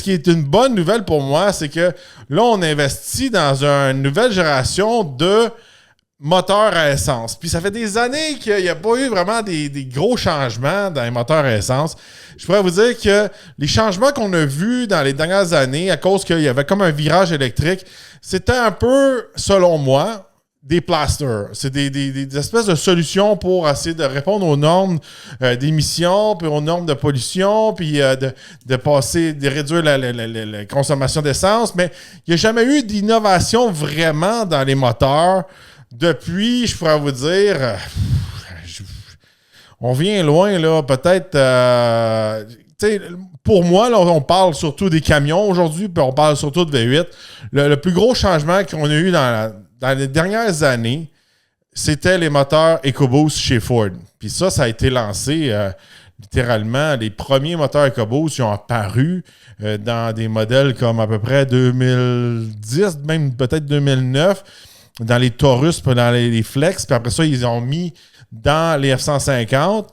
qui est une bonne nouvelle pour moi, c'est que là, on investit dans une nouvelle génération de moteurs à essence. Puis ça fait des années qu'il n'y a pas eu vraiment des gros changements dans les moteurs à essence. Je pourrais vous dire que les changements qu'on a vus dans les dernières années, à cause qu'il y avait comme un virage électrique, c'était un peu, selon moi, des plasters. C'est des espèces de solutions pour essayer de répondre aux normes d'émissions, puis aux normes de pollution, puis de réduire la consommation d'essence. Mais il n'y a jamais eu d'innovation vraiment dans les moteurs. Depuis, je pourrais vous dire, on vient loin, là, peut-être, pour moi, là, on parle surtout des camions aujourd'hui, puis on parle surtout de V8. Le plus gros changement qu'on a eu dans les dernières années, c'était les moteurs EcoBoost chez Ford. Puis ça a été lancé, littéralement, les premiers moteurs EcoBoost, ils ont apparu dans des modèles comme à peu près 2010, même peut-être 2009, dans les Taurus, puis dans les Flex, puis après ça, ils ont mis dans les F-150.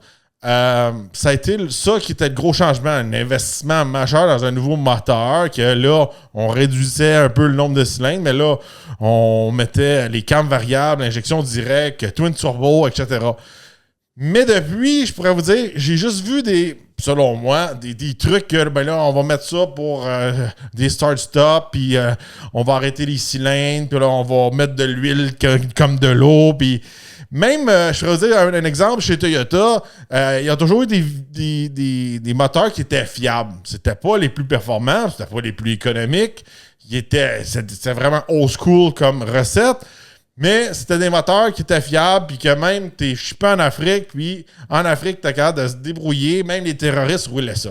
Ça a été ça qui était le gros changement, un investissement majeur dans un nouveau moteur, que là, on réduisait un peu le nombre de cylindres, mais là, on mettait les cams variables, injection directe, twin turbo, etc. Mais depuis, je pourrais vous dire, j'ai juste vu selon moi, des trucs que ben là, on va mettre ça pour des start-stop, puis on va arrêter les cylindres, puis là, on va mettre de l'huile comme de l'eau, puis même, je pourrais vous dire un exemple, chez Toyota, il y a toujours eu des moteurs qui étaient fiables. C'était pas les plus performants, c'était pas les plus économiques. C'était vraiment old school comme recette. Mais c'était des moteurs qui étaient fiables, puis que même t'es shippé en Afrique, puis en Afrique, t'es capable de se débrouiller. Même les terroristes roulaient ça.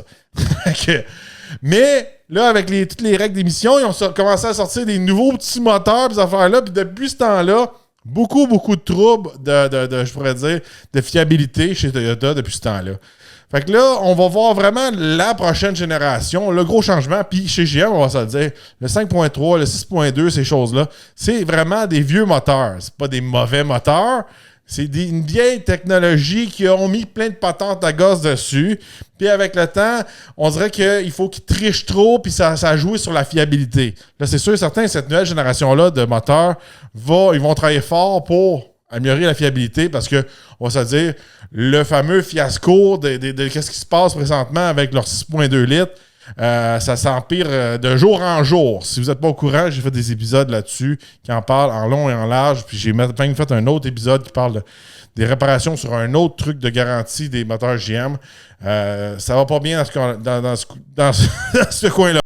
Mais là, avec toutes les règles d'émission, ils ont commencé à sortir des nouveaux petits moteurs, ces affaires-là. Puis depuis ce temps-là, beaucoup de troubles je pourrais dire, de fiabilité chez Toyota depuis ce temps-là. Fait que là, on va voir vraiment la prochaine génération, le gros changement. Puis chez GM, on va se le dire, le 5.3, le 6.2, ces choses-là, c'est vraiment des vieux moteurs. C'est pas des mauvais moteurs. C'est une vieille technologie qui ont mis plein de patentes à gosse dessus. Puis avec le temps, on dirait qu'il faut qu'ils trichent trop, puis ça a joué sur la fiabilité. Là, c'est sûr et certain, cette nouvelle génération-là de moteurs, ils vont travailler fort pour améliorer la fiabilité, parce que, on va se dire, le fameux fiasco de qu'est-ce qui se passe présentement avec leur 6.2 litres, ça s'empire de jour en jour. Si vous n'êtes pas au courant, j'ai fait des épisodes là-dessus qui en parlent en long et en large, puis j'ai même fait un autre épisode qui parle des réparations sur un autre truc de garantie des moteurs GM. Ça va pas bien dans ce coin-là.